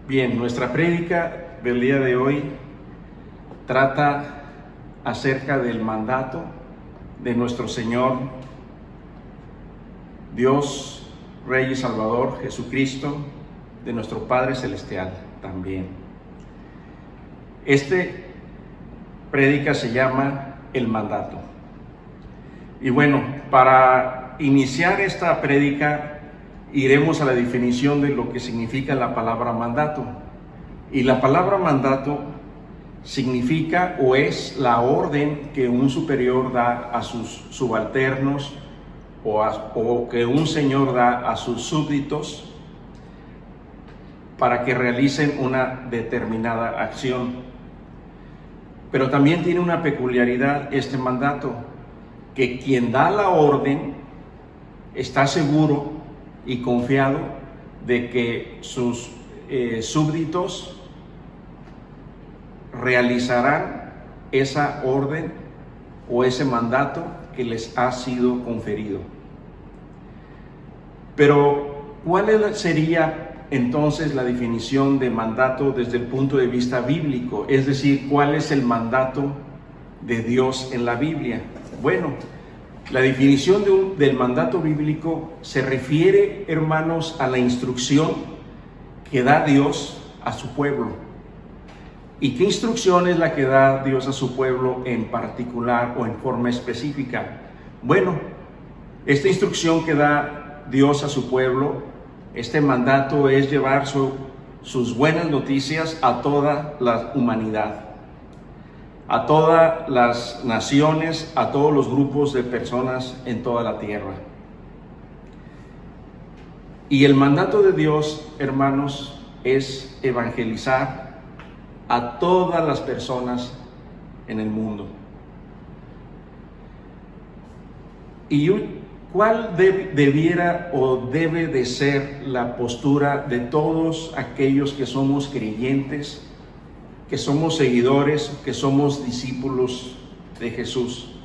Bien, nuestra prédica del día de hoy trata acerca del mandato de nuestro Señor, Dios, Rey y Salvador, Jesucristo, de nuestro Padre Celestial también. Prédica se llama El Mandato. Y bueno, para iniciar esta prédica iremos a la definición de lo que significa la palabra mandato. Y la palabra mandato significa o es la orden que un superior da a sus subalternos o que un señor da a sus súbditos para que realicen una determinada acción. Pero también tiene una peculiaridad este mandato, que quien da la orden está seguro y confiado de que sus súbditos realizarán esa orden o ese mandato que les ha sido conferido. Pero, ¿cuál sería entonces la definición de mandato desde el punto de vista bíblico? Es decir, ¿cuál es el mandato de Dios en la Biblia? Bueno, la definición del mandato bíblico se refiere, hermanos, a la instrucción que da Dios a su pueblo. ¿Y qué instrucción es la que da Dios a su pueblo en particular o en forma específica? Bueno, esta instrucción que da Dios a su pueblo, este mandato es llevar sus buenas noticias a toda la humanidad, a todas las naciones, a todos los grupos de personas en toda la tierra. Y el mandato de Dios, hermanos, es evangelizar a todas las personas en el mundo. ¿Y cuál debiera o debe de ser la postura de todos aquellos que somos creyentes, que somos seguidores, que somos discípulos de Jesús?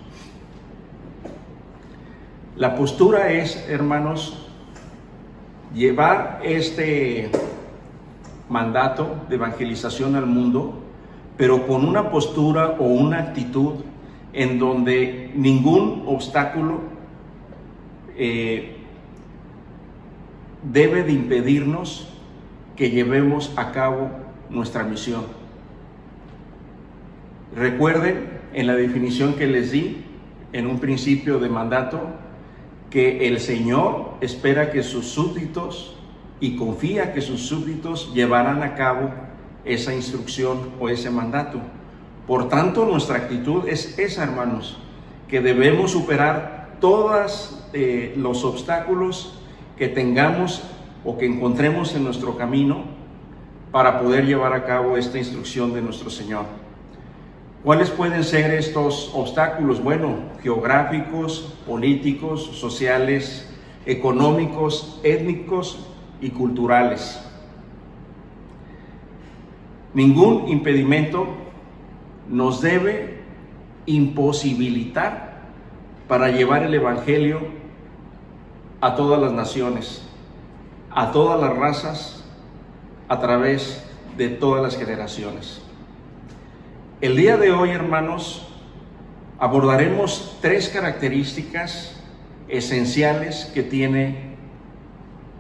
La postura es, hermanos, llevar este mandato de evangelización al mundo, pero con una postura o una actitud en donde ningún obstáculo debe de impedirnos que llevemos a cabo nuestra misión. Recuerden en la definición que les di en un principio de mandato que el Señor espera que sus súbditos y confía que sus súbditos llevarán a cabo esa instrucción o ese mandato. Por tanto, nuestra actitud es esa, hermanos, que debemos superar todos los obstáculos que tengamos o que encontremos en nuestro camino para poder llevar a cabo esta instrucción de nuestro Señor. ¿Cuáles pueden ser estos obstáculos? Bueno, geográficos, políticos, sociales, económicos, étnicos y culturales. Ningún impedimento nos debe imposibilitar para llevar el Evangelio a todas las naciones, a todas las razas, a través de todas las generaciones. El día de hoy, hermanos, abordaremos 3 características esenciales que tiene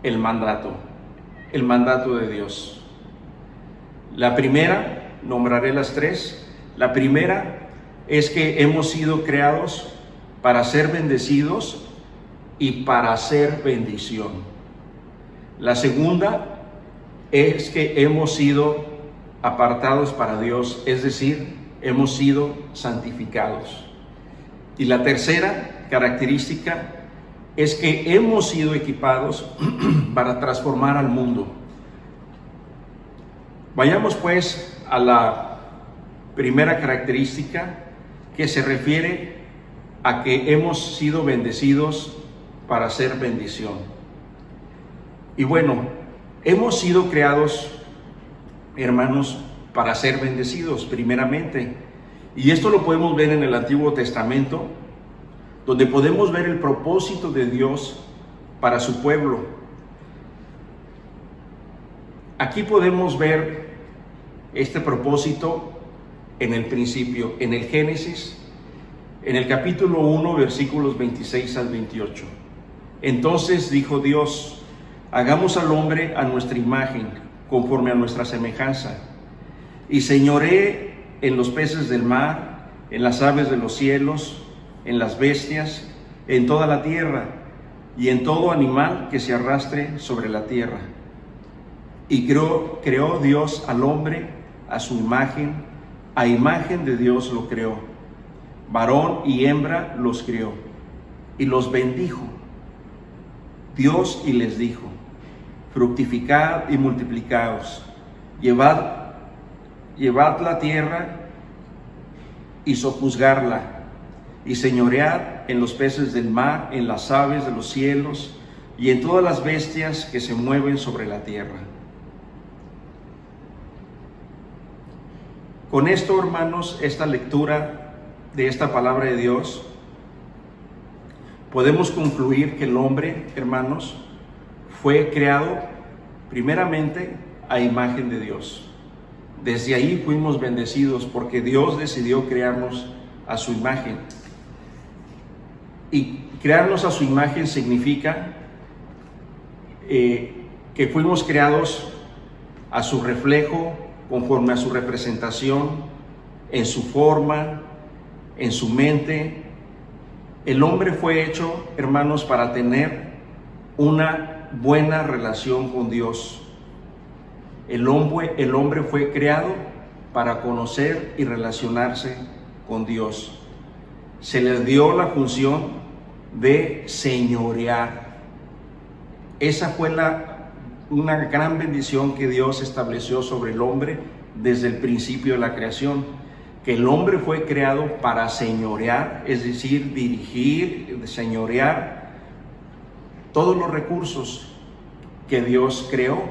el mandato de Dios. La primera, nombraré las 3. La primera es que hemos sido creados para ser bendecidos y para hacer bendición. La segunda es que hemos sido apartados para Dios, es decir, hemos sido santificados. Y la tercera característica es que hemos sido equipados para transformar al mundo. Vayamos pues a la primera característica, que se refiere a que hemos sido bendecidos para hacer bendición. Y bueno, hemos sido creados, hermanos, para ser bendecidos primeramente. Y esto lo podemos ver en el Antiguo Testamento, donde podemos ver el propósito de Dios para su pueblo. Aquí podemos ver este propósito en el principio, en el Génesis, en el capítulo 1, versículos 26 al 28. Entonces dijo Dios: hagamos al hombre a nuestra imagen, conforme a nuestra semejanza, y señoree en los peces del mar, en las aves de los cielos, en las bestias, en toda la tierra, y en todo animal que se arrastre sobre la tierra. Y creó Dios al hombre a su imagen, a imagen de Dios lo creó, varón y hembra los crió, y los bendijo Dios y les dijo: fructificad y multiplicaos, llevad la tierra y sojuzgarla, y señoread en los peces del mar, en las aves de los cielos, y en todas las bestias que se mueven sobre la tierra. Con esto, hermanos, esta lectura de esta palabra de Dios, podemos concluir que el hombre, hermanos, fue creado primeramente a imagen de Dios. Desde ahí fuimos bendecidos porque Dios decidió crearnos a su imagen. Y crearnos a su imagen significa que fuimos creados a su reflejo, conforme a su representación, en su forma, en su mente. El hombre fue hecho, hermanos, para tener una buena relación con Dios. El hombre fue creado para conocer y relacionarse con Dios. Se le dio la función de señorear. Esa fue una gran bendición que Dios estableció sobre el hombre desde el principio de la creación, que el hombre fue creado para señorear, es decir, dirigir, señorear todos los recursos que Dios creó,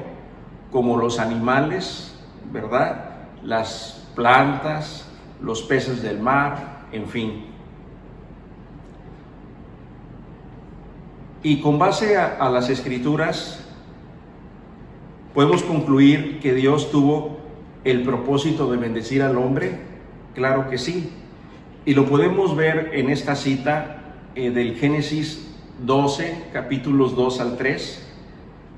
como los animales, ¿verdad?, las plantas, los peces del mar, en fin. Y con base a las Escrituras, podemos concluir que Dios tuvo el propósito de bendecir al hombre. Claro que sí. Y lo podemos ver en esta cita del Génesis 12, capítulos 2 al 3.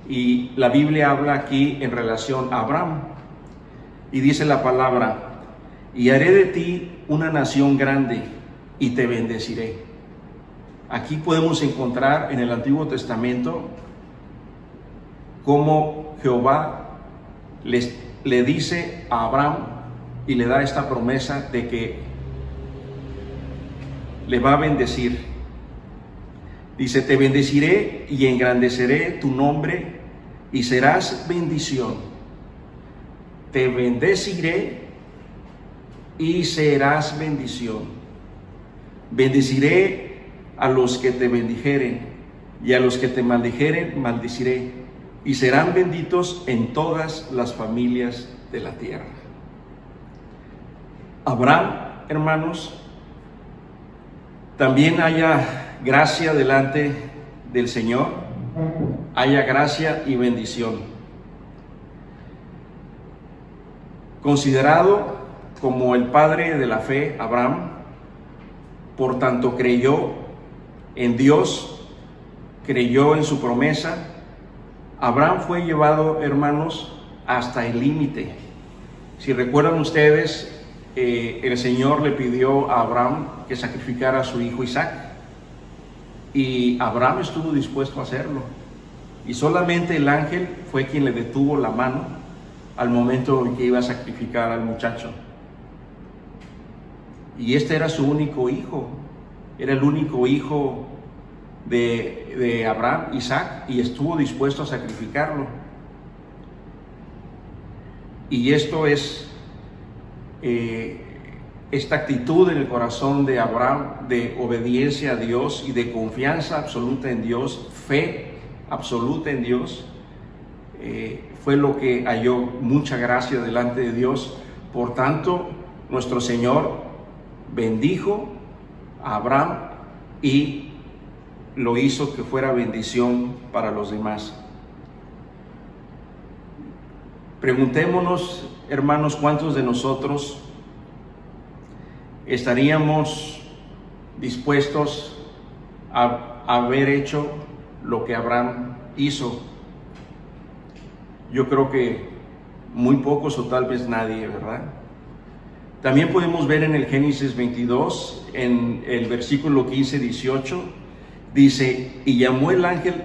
Y la Biblia habla aquí en relación a Abraham. Y dice la palabra: y haré de ti una nación grande y te bendeciré. Aquí podemos encontrar en el Antiguo Testamento cómo Jehová le dice a Abraham y le da esta promesa de que le va a bendecir. Dice: te bendeciré y engrandeceré tu nombre y serás bendición. Te bendeciré y serás bendición. Bendeciré a los que te bendijeren, y a los que te maldijeren maldiciré, y serán benditos en todas las familias de la tierra. Abraham, hermanos, también haya gracia delante del Señor, haya gracia y bendición. Considerado como el padre de la fe, Abraham, por tanto creyó en Dios, creyó en su promesa. Abraham fue llevado, hermanos, hasta el límite. Si recuerdan ustedes, el Señor le pidió a Abraham que sacrificara a su hijo Isaac, y Abraham estuvo dispuesto a hacerlo, y solamente el ángel fue quien le detuvo la mano al momento en que iba a sacrificar al muchacho. Y este era su único hijo, era el único hijo de Abraham, Isaac, y estuvo dispuesto a sacrificarlo. Y esto es esta actitud en el corazón de Abraham de obediencia a Dios y de confianza absoluta en Dios, fe absoluta en Dios, fue lo que halló mucha gracia delante de Dios. Por tanto, nuestro Señor bendijo a Abraham y lo hizo que fuera bendición para los demás. Preguntémonos, hermanos, ¿cuántos de nosotros estaríamos dispuestos a haber hecho lo que Abraham hizo? Yo creo que muy pocos o tal vez nadie, ¿verdad? También podemos ver en el Génesis 22, en el versículo 15-18, dice: y llamó el ángel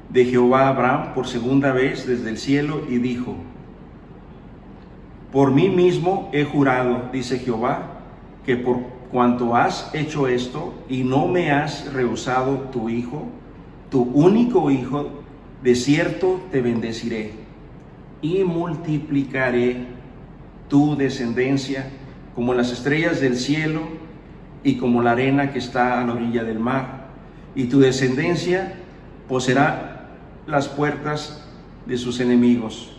de Jehová a Abraham por segunda vez desde el cielo y dijo: por mí mismo he jurado, dice Jehová, que por cuanto has hecho esto y no me has rehusado tu hijo, tu único hijo, de cierto te bendeciré y multiplicaré tu descendencia como las estrellas del cielo y como la arena que está a la orilla del mar, y tu descendencia poseerá las puertas de sus enemigos.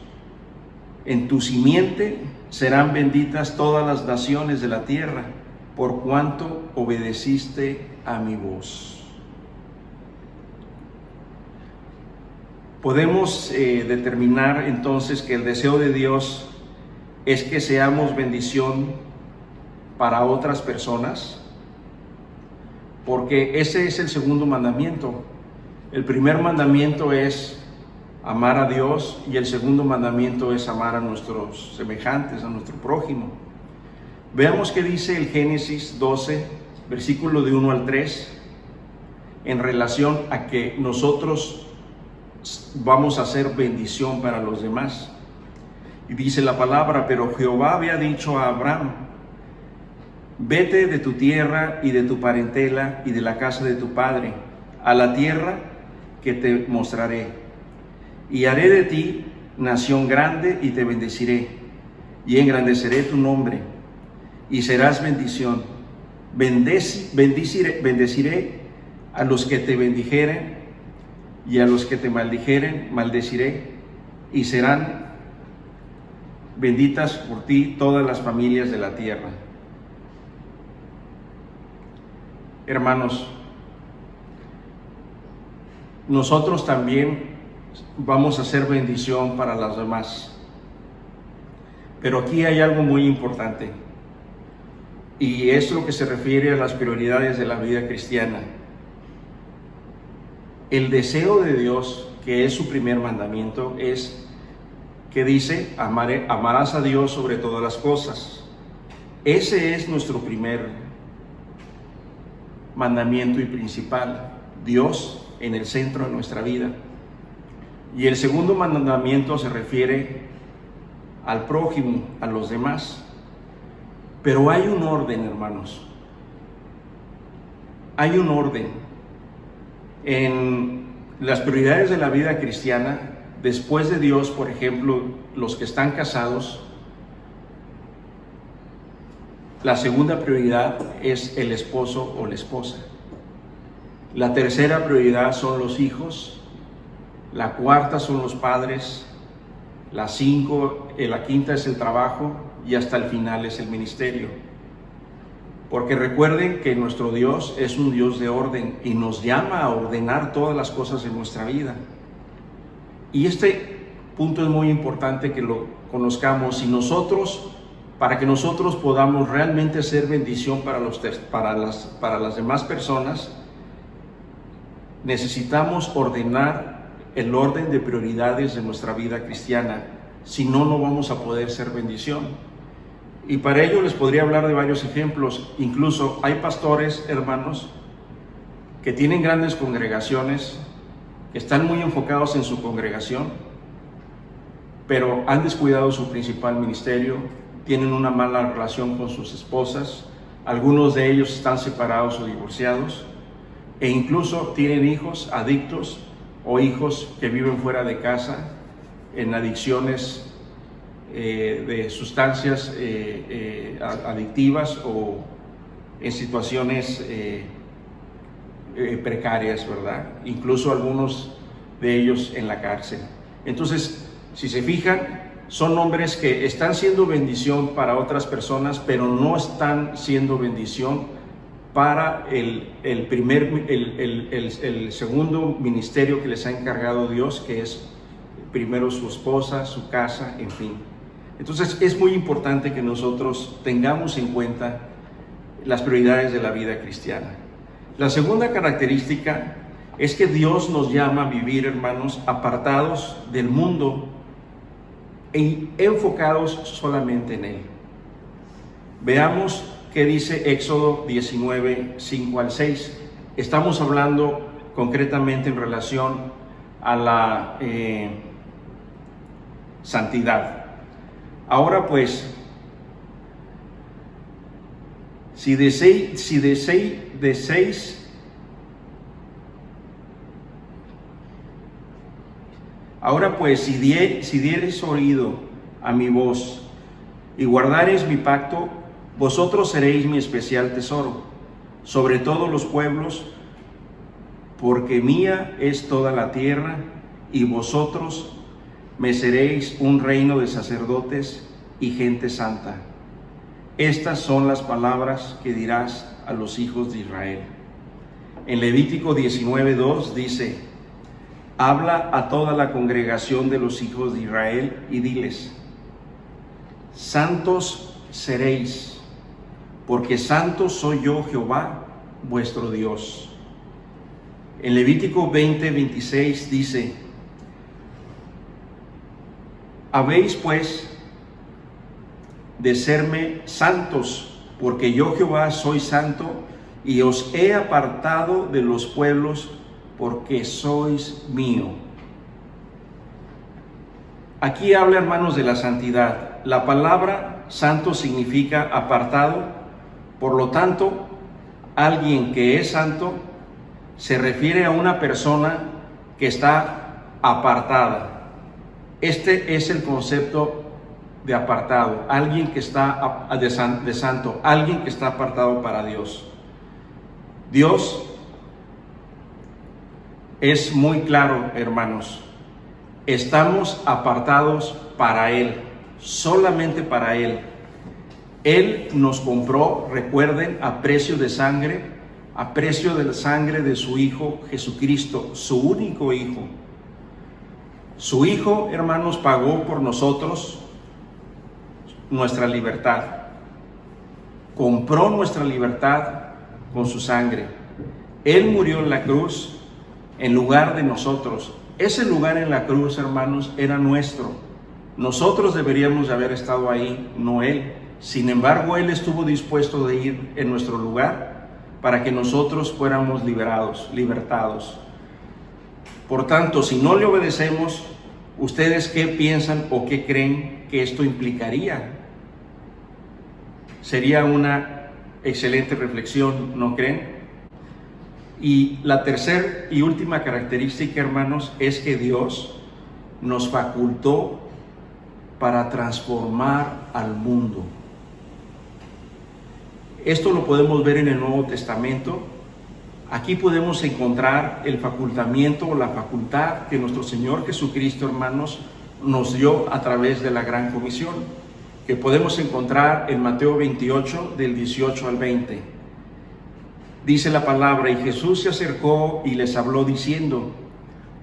En tu simiente serán benditas todas las naciones de la tierra, por cuanto obedeciste a mi voz. Podemos determinar entonces que el deseo de Dios es que seamos bendición para otras personas, porque ese es el segundo mandamiento. El primer mandamiento es amar a Dios y el segundo mandamiento es amar a nuestros semejantes, a nuestro prójimo. Veamos qué dice el Génesis 12, versículo de 1 al 3, en relación a que nosotros vamos a ser bendición para los demás. Y dice la palabra: pero Jehová había dicho a Abraham: vete de tu tierra y de tu parentela y de la casa de tu padre a la tierra que te mostraré, y haré de ti nación grande y te bendeciré y engrandeceré tu nombre y serás bendición. Bendeciré a los que te bendijeren y a los que te maldijeren maldeciré, y serán benditas por ti todas las familias de la tierra. Hermanos, nosotros también vamos a ser bendición para los demás. Pero aquí hay algo muy importante, y es lo que se refiere a las prioridades de la vida cristiana. El deseo de Dios, que es su primer mandamiento, es que dice: amarás a Dios sobre todas las cosas. Ese es nuestro primer mandamiento y principal, Dios en el centro de nuestra vida. Y el segundo mandamiento se refiere al prójimo, a los demás. Pero hay un orden, hermanos. Hay un orden. En las prioridades de la vida cristiana, después de Dios, por ejemplo, los que están casados, la segunda prioridad es el esposo o la esposa. La tercera prioridad son los hijos. La cuarta son los padres. La quinta es el trabajo, y hasta el final es el ministerio. Porque recuerden que nuestro Dios es un Dios de orden y nos llama a ordenar todas las cosas en nuestra vida. Y este punto es muy importante que lo conozcamos, y para que nosotros podamos realmente ser bendición para las demás personas, necesitamos ordenar el orden de prioridades de nuestra vida cristiana. Si no, no vamos a poder ser bendición. Y para ello les podría hablar de varios ejemplos. Incluso hay pastores, hermanos, que tienen grandes congregaciones, que están muy enfocados en su congregación, pero han descuidado su principal ministerio, tienen una mala relación con sus esposas, algunos de ellos están separados o divorciados, e incluso tienen hijos adictos o hijos que viven fuera de casa en adicciones de sustancias adictivas o en situaciones precarias, ¿verdad? Incluso algunos de ellos en la cárcel. Entonces, si se fijan, son hombres que están siendo bendición para otras personas, pero no están siendo bendición para el segundo ministerio que les ha encargado Dios, que es primero su esposa, su casa, en fin. Entonces es muy importante que nosotros tengamos en cuenta las prioridades de la vida cristiana. La segunda característica es que Dios nos llama a vivir, hermanos, apartados del mundo e enfocados solamente en Él. Veamos qué dice Éxodo 19, 5 al 6. Estamos hablando concretamente en relación a la santidad. Ahora pues, si diereis oído a mi voz y guardareis mi pacto, vosotros seréis mi especial tesoro sobre todos los pueblos, porque mía es toda la tierra, y vosotros me seréis un reino de sacerdotes y gente santa. Estas son las palabras que dirás a los hijos de Israel. En Levítico 19:2 dice: habla a toda la congregación de los hijos de Israel y diles: santos seréis, porque santo soy yo, Jehová, vuestro Dios. En Levítico 20:26 dice: habéis pues de serme santos, porque yo, Jehová, soy santo, y os he apartado de los pueblos, porque sois mío. Aquí habla, hermanos, de la santidad. La palabra santo significa apartado. Por lo tanto, alguien que es santo se refiere a una persona que está apartada. Este es el concepto de apartado, alguien que está de santo, alguien que está apartado para Dios. Dios es muy claro, hermanos. Estamos apartados para Él, solamente para Él. Él nos compró, recuerden, a precio de sangre de su Hijo Jesucristo, su único Hijo. Su Hijo, hermanos, pagó por nosotros nuestra libertad. Compró nuestra libertad con su sangre. Él murió en la cruz en lugar de nosotros. Ese lugar en la cruz, hermanos, era nuestro. Nosotros deberíamos de haber estado ahí, no Él. Sin embargo, Él estuvo dispuesto de ir en nuestro lugar para que nosotros fuéramos libertados. Por tanto, si no le obedecemos, ¿ustedes qué piensan o qué creen que esto implicaría? Sería una excelente reflexión, ¿no creen? Y la tercera y última característica, hermanos, es que Dios nos facultó para transformar al mundo. Esto lo podemos ver en el Nuevo Testamento. Aquí podemos encontrar el facultamiento o la facultad que nuestro Señor Jesucristo, hermanos, nos dio a través de la Gran Comisión, que podemos encontrar en Mateo 28, del 18 al 20. Dice la palabra: y Jesús se acercó y les habló diciendo: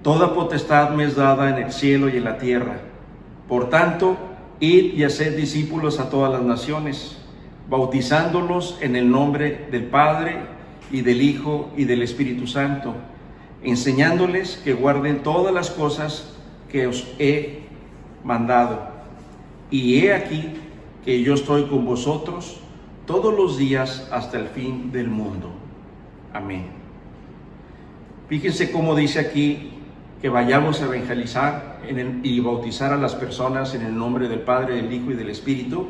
toda potestad me es dada en el cielo y en la tierra. Por tanto, id y haced discípulos a todas las naciones, bautizándolos en el nombre del Padre y del Hijo y del Espíritu Santo, enseñándoles que guarden todas las cosas que os he mandado. Y he aquí que yo estoy con vosotros todos los días hasta el fin del mundo. Amén. Fíjense cómo dice aquí que vayamos a evangelizar y bautizar a las personas en el nombre del Padre, del Hijo y del Espíritu.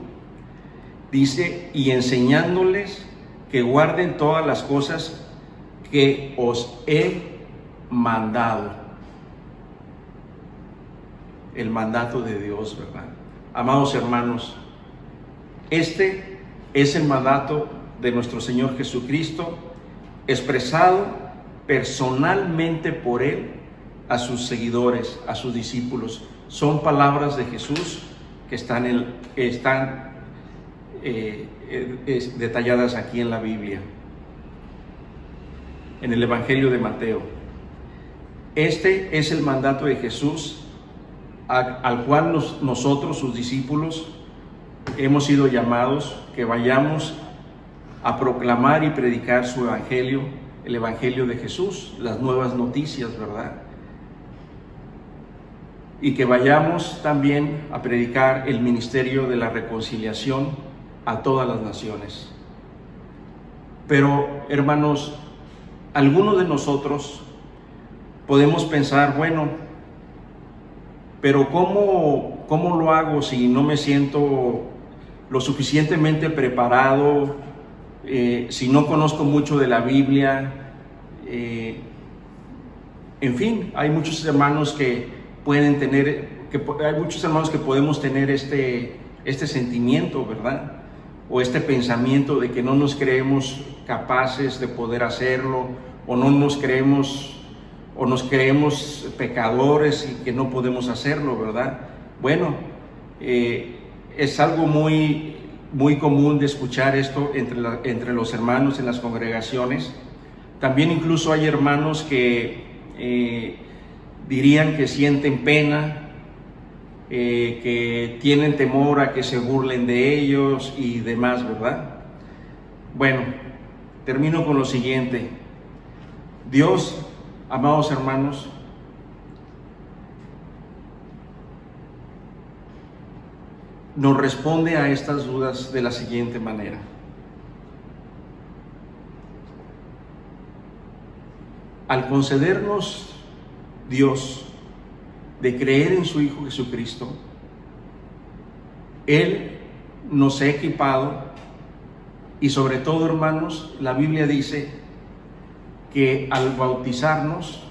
Dice: y enseñándoles que guarden todas las cosas que os he mandado. El mandato de Dios, ¿verdad? Amados hermanos, este es el mandato de nuestro Señor Jesucristo, expresado personalmente por Él a sus seguidores, a sus discípulos. Son palabras de Jesús que están detalladas aquí en la Biblia, en el Evangelio de Mateo. Este es el mandato de Jesús al cual nosotros, sus discípulos, hemos sido llamados, que vayamos a proclamar y predicar su evangelio, el evangelio de Jesús, las nuevas noticias, ¿verdad? Y que vayamos también a predicar el ministerio de la reconciliación a todas las naciones. Pero, hermanos, algunos de nosotros podemos pensar, bueno, pero ¿cómo lo hago si no me siento lo suficientemente preparado, si no conozco mucho de la Biblia? En fin, hay muchos hermanos que podemos tener este sentimiento, ¿verdad? O este pensamiento de que no nos creemos capaces de poder hacerlo, o nos creemos pecadores y que no podemos hacerlo, ¿verdad? Bueno, es algo muy, muy común de escuchar esto entre los hermanos en las congregaciones. También incluso hay hermanos que dirían que sienten pena, que tienen temor a que se burlen de ellos y demás, ¿verdad? Bueno, termino con lo siguiente. Dios, amados hermanos, nos responde a estas dudas de la siguiente manera. Al concedernos Dios de creer en su Hijo Jesucristo, Él nos ha equipado, y sobre todo, hermanos, la Biblia dice que al bautizarnos,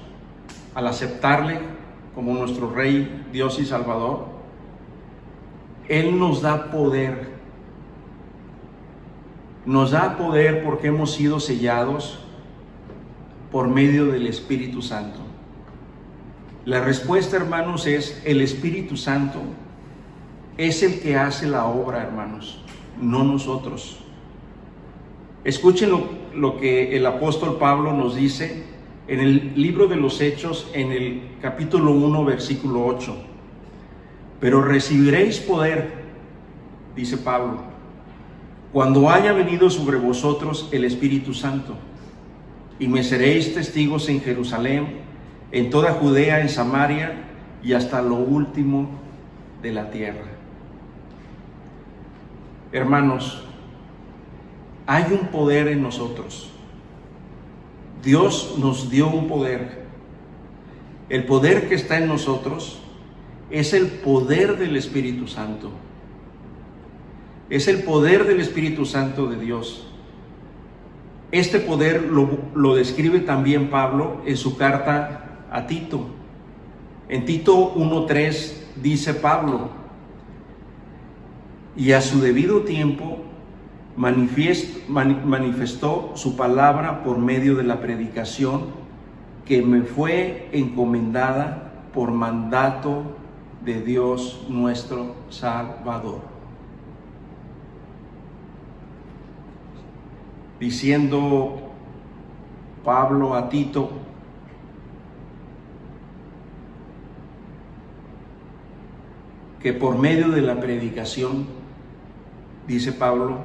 al aceptarle como nuestro Rey, Dios y Salvador, Él nos da poder. Nos da poder porque hemos sido sellados por medio del Espíritu Santo. La respuesta, hermanos, es el Espíritu Santo es el que hace la obra, hermanos, no nosotros. Escuchen lo que el apóstol Pablo nos dice en el libro de los Hechos, en el capítulo 1, versículo 8. Pero recibiréis poder, dice Pablo, cuando haya venido sobre vosotros el Espíritu Santo, y me seréis testigos en Jerusalén, en toda Judea, en Samaria y hasta lo último de la tierra. Hermanos, hay un poder en nosotros. Dios nos dio un poder. El poder que está en nosotros es el poder del Espíritu Santo. Es el poder del Espíritu Santo de Dios. Este poder lo describe también Pablo en su carta a Tito. En Tito 1:3 dice Pablo: y a su debido tiempo manifestó su palabra por medio de la predicación que me fue encomendada por mandato de Dios nuestro Salvador. Diciendo Pablo a Tito que por medio de la predicación, dice Pablo,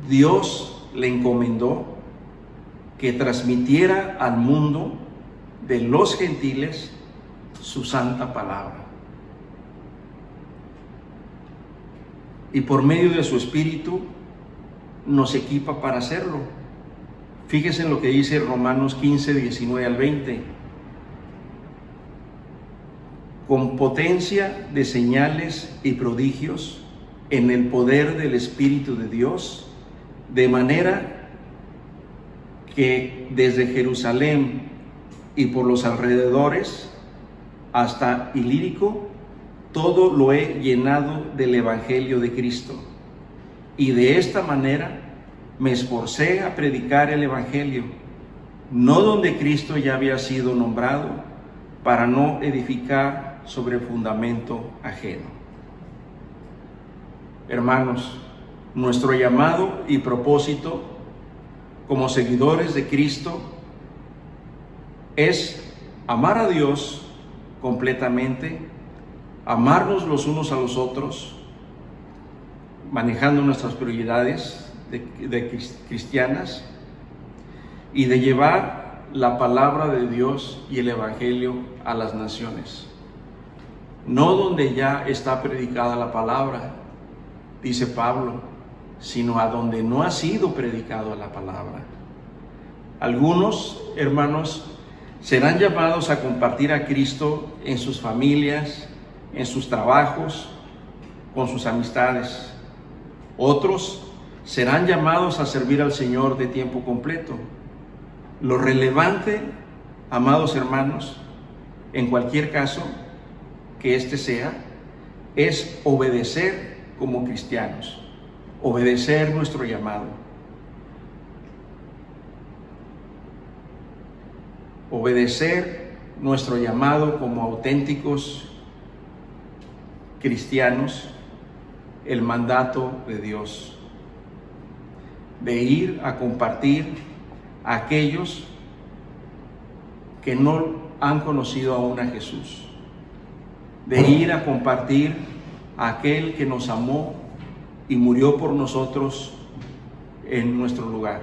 Dios le encomendó que transmitiera al mundo de los gentiles su santa palabra. Y por medio de su Espíritu nos equipa para hacerlo. Fíjense en lo que dice Romanos 15, 19 al 20. Con potencia de señales y prodigios en el poder del Espíritu de Dios, de manera que desde Jerusalén y por los alrededores hasta Ilírico, todo lo he llenado del Evangelio de Cristo. Y de esta manera me esforcé a predicar el Evangelio, no donde Cristo ya había sido nombrado, para no edificar sobre fundamento ajeno. Hermanos, nuestro llamado y propósito como seguidores de Cristo es amar a Dios completamente, amarnos los unos a los otros, manejando nuestras prioridades de cristianas, y de llevar la palabra de Dios y el Evangelio a las naciones. No donde ya está predicada la palabra, dice Pablo, sino a donde no ha sido predicada la palabra. Algunos, hermanos, serán llamados a compartir a Cristo en sus familias, en sus trabajos, con sus amistades. Otros serán llamados a servir al Señor de tiempo completo. Lo relevante, amados hermanos, en cualquier caso que este sea, es obedecer como cristianos, obedecer nuestro llamado, obedecer nuestro llamado como auténticos cristianos, el mandato de Dios, de ir a compartir a aquellos que no han conocido aún a Jesús, de ir a compartir a aquel que nos amó y murió por nosotros en nuestro lugar,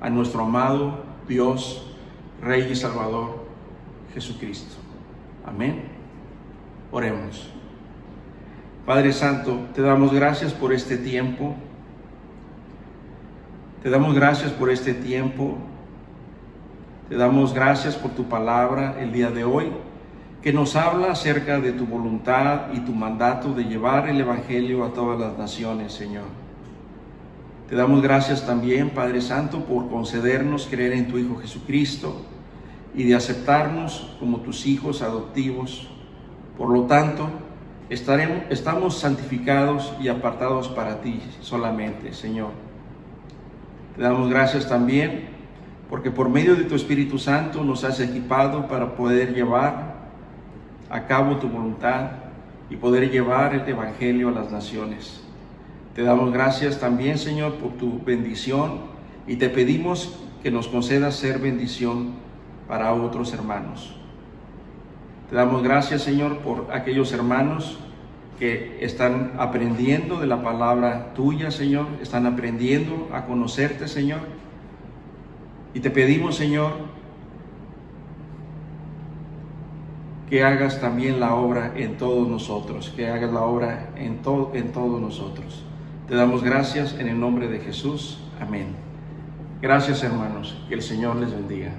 a nuestro amado Dios, Rey y Salvador, Jesucristo. Amén. Oremos. Padre Santo, te damos gracias por este tiempo. Te damos gracias por este tiempo. Te damos gracias por tu palabra el día de hoy, que nos habla acerca de tu voluntad y tu mandato de llevar el Evangelio a todas las naciones, Señor. Te damos gracias también, Padre Santo, por concedernos creer en tu Hijo Jesucristo y de aceptarnos como tus hijos adoptivos. Por lo tanto, estamos santificados y apartados para ti solamente, Señor. Te damos gracias también porque por medio de tu Espíritu Santo nos has equipado para poder llevar a cabo tu voluntad y poder llevar el Evangelio a las naciones. Te damos gracias también, Señor, por tu bendición, y te pedimos que nos concedas ser bendición para otros hermanos. Te damos gracias, Señor, por aquellos hermanos que están aprendiendo de la palabra tuya, Señor, están aprendiendo a conocerte, Señor. Y te pedimos, Señor, que hagas también la obra en todos nosotros, que hagas la obra en todos nosotros. Te damos gracias en el nombre de Jesús. Amén. Gracias, hermanos. Que el Señor les bendiga.